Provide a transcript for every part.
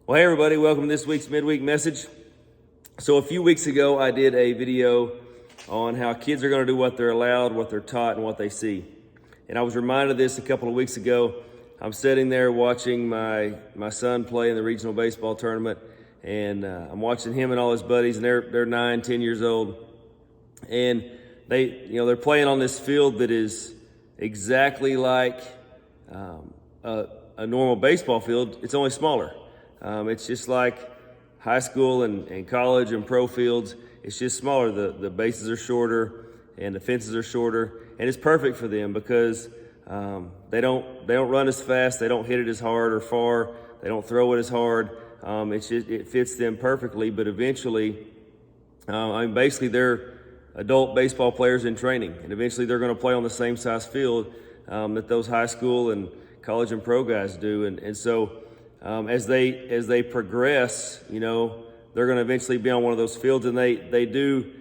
Well, hey everybody, welcome to this week's midweek message. So a few weeks ago, I did a video on how kids are going to do what they're allowed, what they're taught, and what they see. And I was reminded of this a couple of weeks ago. I'm sitting there watching my son play in the regional baseball tournament, and I'm watching him and all his buddies, and they're 9, 10 years old, and they're playing on this field that is exactly like a normal baseball field. It's only smaller. It's just like high school and college and pro fields. It's just smaller. The bases are shorter and the fences are shorter, and it's perfect for them because they don't run as fast, they don't hit it as hard or far, they don't throw it as hard. It fits them perfectly. But eventually, basically they're adult baseball players in training, and eventually they're going to play on the same size field that those high school and college and pro guys do, and so. As they progress, they're going to eventually be on one of those fields, and they do.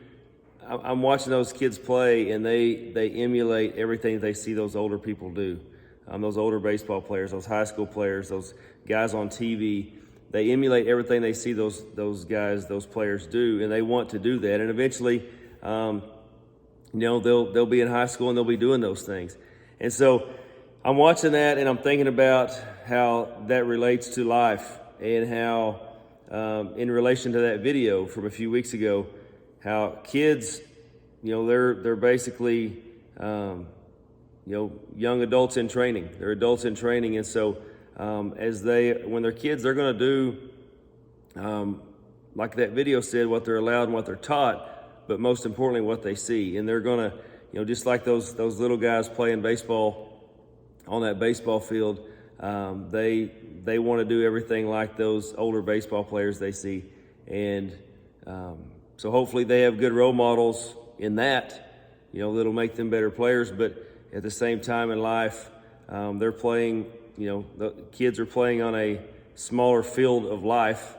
I'm watching those kids play, and they emulate everything they see those older people do. Those older baseball players, those high school players, those guys on TV. They emulate everything they see those guys, those players do, and they want to do that. And eventually, they'll be in high school and they'll be doing those things. And so I'm watching that, and I'm thinking about how that relates to life, and how, in relation to that video from a few weeks ago, how kids, they're basically, young adults in training. They're adults in training, and so when they're kids, they're going to do, like that video said, what they're allowed and what they're taught, but most importantly, what they see. And they're going to, just like those little guys playing baseball on that baseball field, they want to do everything like those older baseball players they see. And so hopefully they have good role models in that, that'll make them better players. But at the same time in life, they're playing, the kids are playing on a smaller field of life.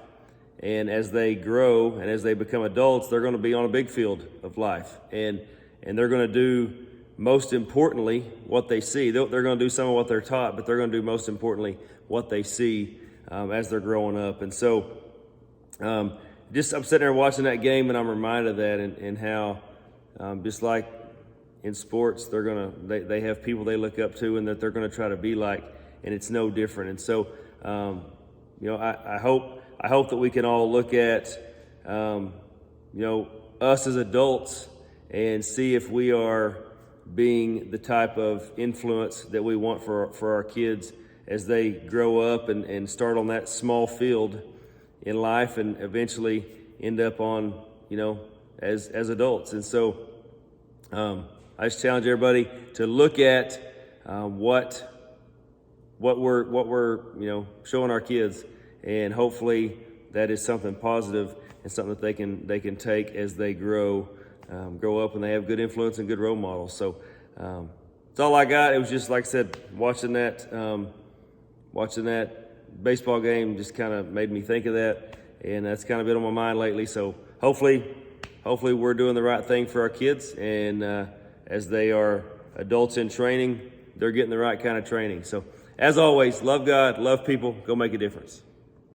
And as they grow and as they become adults, they're going to be on a big field of life. And they're going to do, most importantly, what they see. They're going to do some of what they're taught, but they're going to do, most importantly, what they see as they're growing up. And so I'm sitting there watching that game, and I'm reminded of that, and how just like in sports, they have people they look up to and that they're going to try to be like, and it's no different. And so I hope that we can all look at us as adults and see if we are being the type of influence that we want for our kids as they grow up and start on that small field in life and eventually end up on, as adults. And so I just challenge everybody to look at what we're showing our kids, and hopefully that is something positive and something that they can take as they grow up, and they have good influence and good role models. So that's all I got. It was just, like I said, watching that baseball game just kind of made me think of that, and that's kind of been on my mind lately. So hopefully we're doing the right thing for our kids, and as they are adults in training, they're getting the right kind of training. So as always, love God, love people, go make a difference.